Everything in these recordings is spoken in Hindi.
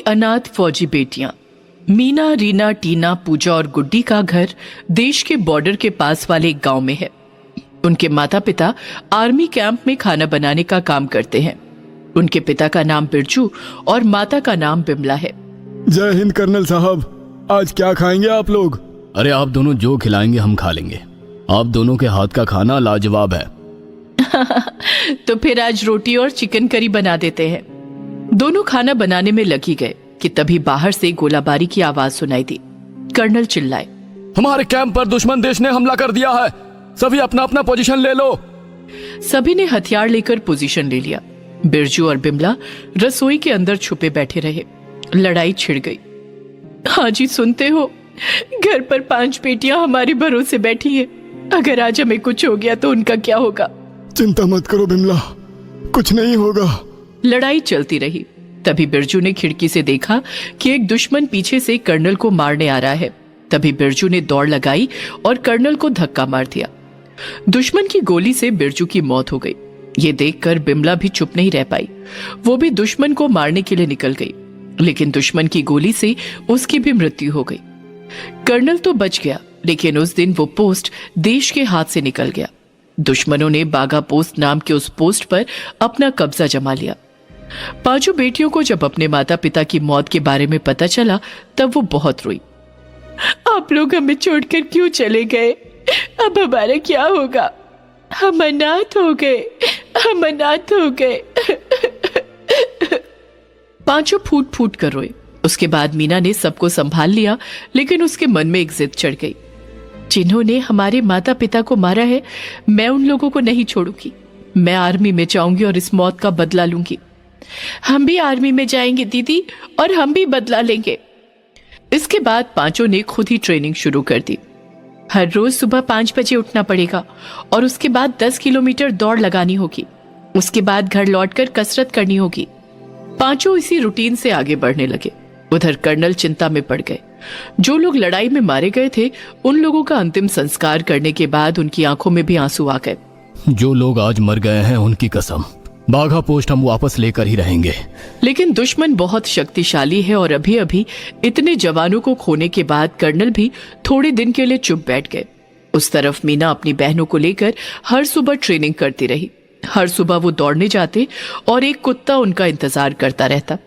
अनाथ फौजी बेटियां। मीना, रीना, टीना, पूजा और गुड्डी का घर देश के बॉर्डर के पास वाले एक गांव में है। उनके माता पिता आर्मी कैंप में खाना बनाने का काम करते हैं। उनके पिता का नाम बिरजू और माता का नाम बिमला है। जय हिंद कर्नल साहब, आज क्या खाएंगे आप लोग? अरे आप दोनों जो खिलाएंगे हम खा लेंगे। आप दोनों के हाथ का खाना लाजवाब है। तो फिर आज रोटी और चिकन करी बना देते हैं। दोनों खाना बनाने में लगी गए कि तभी बाहर से गोलाबारी की आवाज सुनाई दी। कर्नल चिल्लाए, हमारे कैंप पर दुश्मन देश ने हमला कर दिया है, सभी अपना अपना पोजीशन ले लो। सभी ने हथियार लेकर पोजीशन ले लिया। बिरजू और बिमला रसोई के अंदर छुपे बैठे रहे। लड़ाई छिड़ गई। हाँ जी, सुनते हो, घर पर 5 बेटियां हमारे भरोसे बैठी है। अगर आज हमें कुछ हो गया तो उनका क्या होगा? चिंता मत करो बिमला, कुछ नहीं होगा। लड़ाई चलती रही। तभी बिरजू ने खिड़की से देखा कि एक दुश्मन पीछे से कर्नल को मारने आ रहा है। तभी बिरजू ने दौड़ लगाई और कर्नल को धक्का मार दिया। दुश्मन की गोली से बिरजू की मौत हो गई। ये देखकर बिमला भी चुप नहीं रह पाई। वो भी दुश्मन को मारने के लिए निकल गई, लेकिन दुश्मन की गोली से उसकी भी मृत्यु हो गई। कर्नल तो बच गया, लेकिन उस दिन वो पोस्ट देश के हाथ से निकल गया। दुश्मनों ने बागा पोस्ट नाम के उस पोस्ट पर अपना कब्जा जमा लिया। 5 बेटियों को जब अपने माता पिता की मौत के बारे में पता चला तब वो बहुत रोई। आप लोग हमें छोड़कर क्यों चले गए? अब हमारा क्या होगा? हम अनाथ हो गए, हम अनाथ हो गए। 5 फूट फूट कर रोए। उसके बाद मीना ने सबको संभाल लिया, लेकिन उसके मन में एक जिद चढ़ गई। जिन्होंने हमारे माता पिता को मारा है, मैं उन लोगों को नहीं छोड़ूंगी। मैं आर्मी में जाऊंगी और इस मौत का बदला लूंगी। हम भी आर्मी में जाएंगे दीदी, और हम भी बदला लेंगे। इसके बाद 5 ने खुद ही ट्रेनिंग शुरू कर दी। हर रोज सुबह 5 बजे उठना पड़ेगा और उसके बाद 10 किलोमीटर दौड़ लगानी होगी। उसके बाद घर लौटकर कसरत करनी होगी। 5 इसी रूटीन से आगे बढ़ने लगे। उधर कर्नल चिंता में पड़ गए। जो लोग लड़ाई में मारे गए थे, उन लोगों का अंतिम संस्कार करने के बाद उनकी आंखों में भी आंसू आ गए। जो लोग आज मर गए हैं उनकी कसम, बाघा पोस्ट हम वापस लेकर ही रहेंगे। लेकिन दुश्मन बहुत शक्तिशाली है और अभी अभी इतने जवानों को खोने के बाद कर्नल भी थोड़े दिन के लिए चुप बैठ गए। उस तरफ मीना अपनी बहनों को लेकर हर सुबह ट्रेनिंग करती रही। हर सुबह वो दौड़ने जाते और एक कुत्ता उनका इंतजार करता रहता।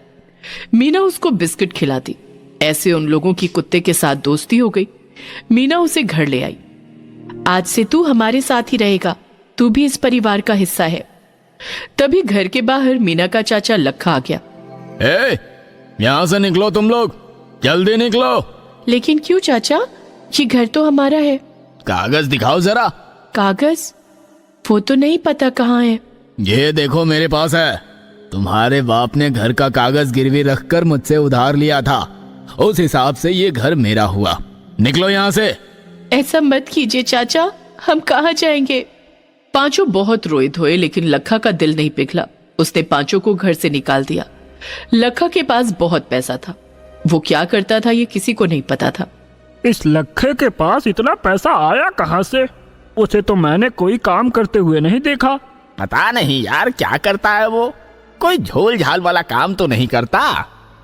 मीना उसको बिस्किट खिलाती। ऐसे उन लोगों की कुत्ते के साथ दोस्ती हो गई। मीना उसे घर ले आई। आज से तू हमारे साथ ही रहेगा, तू भी इस परिवार का हिस्सा है। तभी घर के बाहर मीना का चाचा लखा आ गया। यहाँ से निकलो तुम लोग, जल्दी निकलो। लेकिन क्यों चाचा? ये घर तो हमारा है। कागज दिखाओ जरा। कागज? वो तो नहीं पता कहाँ है। ये देखो मेरे पास है। तुम्हारे बाप ने घर का कागज गिरवी रखकर मुझसे उधार लिया था, उस हिसाब से ये घर मेरा हुआ। निकलो यहाँ से। ऐसा मत कीजिए चाचा, हम कहाँ जाएंगे? 5 बहुत रोए धोए, लेकिन लखा का दिल नहीं पिघला। उसने 5 को घर से निकाल दिया। लखा के पास बहुत पैसा था। वो क्या करता था ये किसी को नहीं पता था। इस लखे के पास इतना पैसा आया कहाँ से? उसे तो मैंने कोई काम करते हुए नहीं देखा। पता नहीं यार क्या करता है वो, कोई झोल झाल वाला काम तो नहीं करता।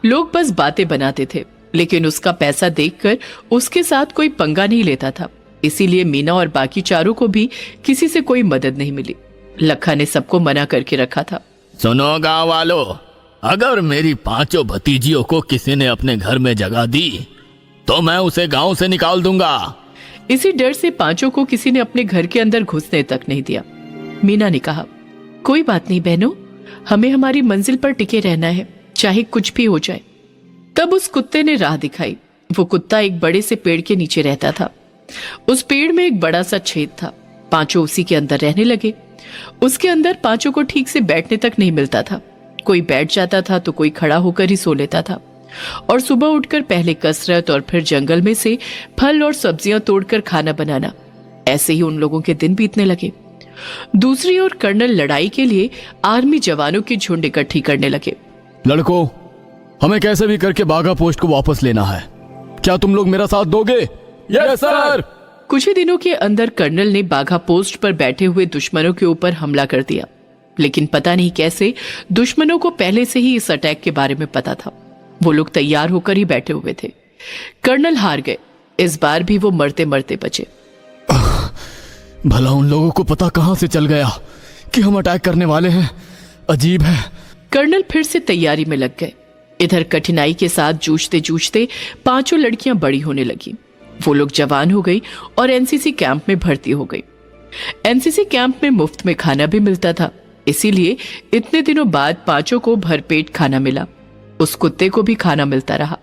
लोग बस बातें बनाते थे, लेकिन उसका पैसा देखकर उसके साथ कोई पंगा नहीं लेता था। इसीलिए मीना और बाकी चारों को भी किसी से कोई मदद नहीं मिली। लखा ने सबको मना करके रखा था। सुनो गांव वालों, अगर मेरी 5 भतीजियों को किसी ने अपने घर में जगह दी तो मैं उसे गांव से निकाल दूंगा। इसी डर से 5 को किसी ने अपने घर के अंदर घुसने तक नहीं दिया। मीना ने कहा, कोई बात नहीं बहनों, हमें हमारी मंजिल पर टिके रहना है, चाहे कुछ भी हो जाए। तब उस कुत्ते ने राह दिखाई। वो कुत्ता एक बड़े से पेड़ के नीचे रहता था। उस पेड़ में एक बड़ा सा छेद था। 5 उसी के अंदर रहने लगे। उसके अंदर 5 को ठीक से बैठने तक नहीं मिलता था। कोई बैठ जाता था तो कोई खड़ा होकर ही सो लेता था। और सुबह उठकर पहले कसरत और फिर जंगल में से फल और सब्जियां तोड़कर खाना बनाना। ऐसे ही उन लोगों के दिन बीतने लगे। दूसरी ओर कर्नल लड़ाई के लिए आर्मी जवानों की झुंड इकट्ठी करने लगे। लड़कों, हमें कैसे भी करके बाघा पोस्ट को वापस लेना है। क्या तुम लोग मेरा साथ दोगे? Yes sir. कुछ ही दिनों के अंदर कर्नल ने बाघा पोस्ट पर बैठे हुए दुश्मनों के ऊपर हमला कर दिया। लेकिन पता नहीं कैसे दुश्मनों को पहले से ही इस अटैक के बारे में पता था। वो लोग तैयार होकर ही बैठे हुए थे। कर्नल हार गए। इस बार भी वो मरते मरते बचे। भला उन लोगों को पता कहां से चल गया कि हम अटैक करने वाले हैं? अजीब है। कर्नल फिर से तैयारी में लग गए। इधर कठिनाई के साथ जूझते जूझते पांचों लड़कियां बड़ी होने लगी। वो लोग जवान हो गई और एनसीसी कैंप में भर्ती हो गई। एनसीसी कैंप में मुफ्त में खाना भी मिलता था, इसीलिए इतने दिनों बाद पांचों को भरपेट खाना मिला। उस कुत्ते को भी खाना मिलता रहा।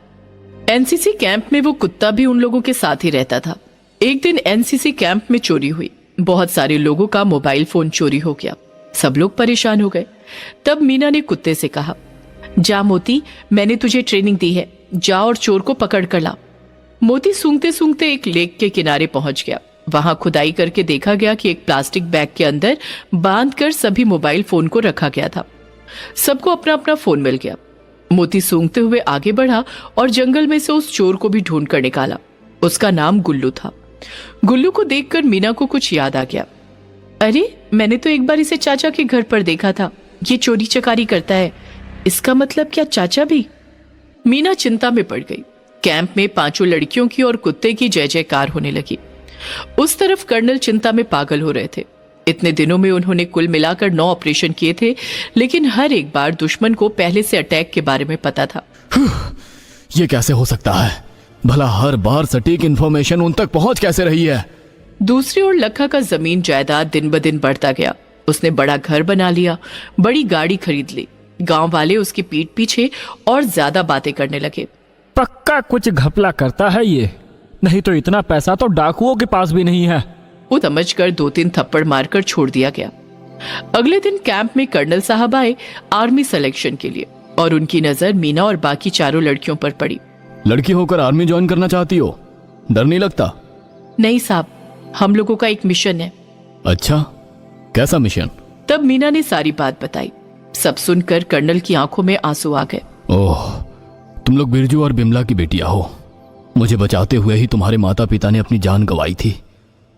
एनसीसी कैंप में वो कुत्ता भी उन लोगों के साथ ही रहता था। एक दिन एनसीसी कैंप में चोरी हुई। बहुत सारे लोगों का मोबाइल फोन चोरी हो गया। सब लोग परेशान हो गए। तब मीना ने कुत्ते से कहा, जा मोती, मैंने तुझे ट्रेनिंग दी है, जा और चोर को पकड़ कर ला। मोती सूंघते सूंघते एक लेक के किनारे पहुंच गया। वहां खुदाई करके देखा गया कि एक प्लास्टिक बैग के अंदर बांधकर सभी मोबाइल फोन को रखा गया था। सबको अपना अपना फोन मिल गया। मोती सूंघते हुए आगे बढ़ा और जंगल में से उस चोर को भी ढूंढ कर निकाला। उसका नाम गुल्लू था। गुल्लू को देखकर मीना को कुछ याद आ गया। अरे, मैंने तो एक बार इसे चाचा के घर पर देखा था। ये चोरी चकारी करता है। इसका मतलब क्या चाचा भी? मीना चिंता में पड़ गई। कैंप में पांचों लड़कियों की और कुत्ते की जय जयकार होने लगी। उस तरफ कर्नल चिंता में पागल हो रहे थे। इतने दिनों में उन्होंने कुल मिलाकर 9 ऑपरेशन किए थे, लेकिन हर एक बार दुश्मन को पहले से अटैक के बारे में पता था। ये कैसे हो सकता है? भला हर बार सटीक इंफॉर्मेशन उन तक पहुंच कैसे रही है? दूसरी ओर लखा का जमीन जायदाद दिन ब दिन बढ़ता गया। उसने बड़ा घर बना लिया, बड़ी गाड़ी खरीद ली। गांव वाले उसकी पीठ पीछे और ज्यादा बातें करने लगे। पक्का कुछ घपला करता है ये, नहीं तो इतना पैसा तो डाकुओं के पास भी नहीं है। वो समझकर 2-3 थप्पड़ मारकर छोड़ दिया गया। अगले दिन कैंप में कर्नल साहब आए आर्मी सिलेक्शन के लिए, और उनकी नजर मीना और बाकी चारों लड़कियों पर पड़ी। लड़की होकर आर्मी ज्वाइन करना चाहती हो? डर नहीं लगता? नहीं साहब, हम लोगों का एक मिशन है। अच्छा, कैसा मिशन? तब मीना ने सारी बात बताई। सब सुनकर कर्नल की आंखों में आंसू आ गए। ओह, तुम लोग बिरजू और बिमला की बेटियां हो। मुझे बचाते हुए ही तुम्हारे माता पिता ने अपनी जान गंवाई थी,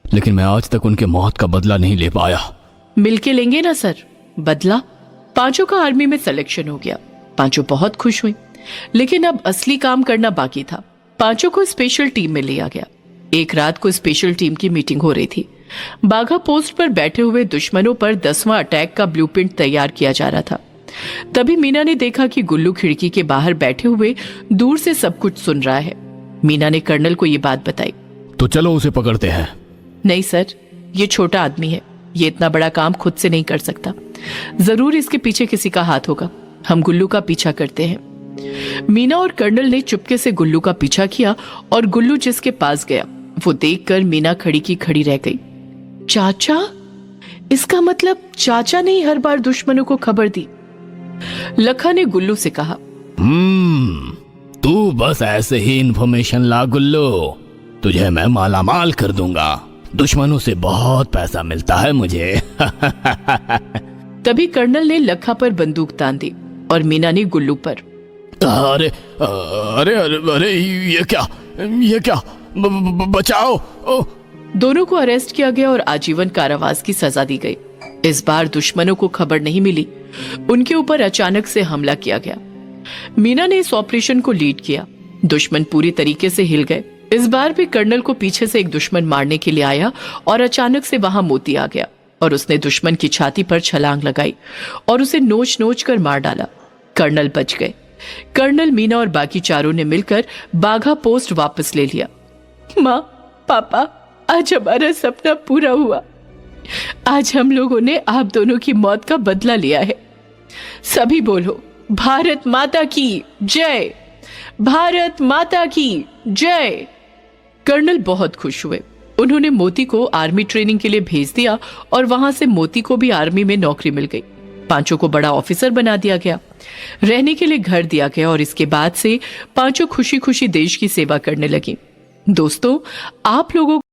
लेकिन मैं आज तक उनके मौत का बदला नहीं ले पाया। मिलके लेंगे ना सर बदला। पांचों का आर्मी में सिलेक्शन हो गया। पांचों बहुत खुश हुई, लेकिन अब असली काम करना बाकी था। पांचों को स्पेशल टीम में लिया गया। एक रात को स्पेशल टीम की मीटिंग हो रही थी। बाघा पोस्ट पर बैठे हुए दुश्मनों पर 10वां अटैक का ब्लूप्रिंट तैयार किया जा रहा था। तभी मीना ने देखा कि गुल्लू खिड़की के बाहर बैठे हुए दूर से सब कुछ सुन रहा है। मीना ने कर्नल को ये बात बताई। तो चलो उसे पकड़ते हैं। नहीं सर, ये छोटा आदमी है, ये इतना बड़ा काम खुद से नहीं कर सकता। जरूर इसके पीछे किसी का हाथ होगा। हम गुल्लू का पीछा करते हैं। मीना और कर्नल ने चुपके से गुल्लू का पीछा किया और गुल्लू जिसके पास गया वो देखकर मीना खड़ी की खड़ी रह गई। चाचा? इसका मतलब चाचा ने ही हर बार दुश्मनों को खबर दी। लखा ने गुल्लू से कहा, तू बस ऐसे ही इंफॉर्मेशन ला गुल्लू, तुझे मैं मालामाल कर दूंगा। दुश्मनों से बहुत पैसा मिलता है मुझे। तभी कर्नल ने लखा पर बंदूक तान दी और मीना ने गुल्लू पर। अरे अरे अरे अरे, ये क्या बचाओ। दोनों को अरेस्ट किया गया और आजीवन कारावास की सजा दी गई। इस बार दुश्मनों को खबर नहीं मिली। उनके ऊपर अचानक से हमला किया गया। मीना ने इस ऑपरेशन को लीड किया। दुश्मन पूरी तरीके से हिल गए। इस बार भी कर्नल को पीछे से एक दुश्मन मारने के लिए आया और अचानक से वहां मोती आ गया और उसने दुश्मन की छाती पर छलांग लगाई और उसे नोच नोच कर मार डाला। कर्नल बच गए। कर्नल, मीना और बाकी चारों ने मिलकर बाघा पोस्ट वापस ले लिया। माँ, पापा, आज हमारा सपना पूरा हुआ। आज हम लोगों ने आप दोनों की मौत का बदला लिया है। सभी बोलो, भारत माता की जय, भारत माता की जय। कर्नल बहुत खुश हुए। उन्होंने मोती को आर्मी ट्रेनिंग के लिए भेज दिया और वहां से मोती को भी आर्मी में नौकरी मिल गई। पांचों को बड़ा ऑफिसर बना दिया गया। रहने के लिए घर दिया गया और इसके बाद से पांचों खुशी खुशी देश की सेवा करने लगी। दोस्तों, आप लोगों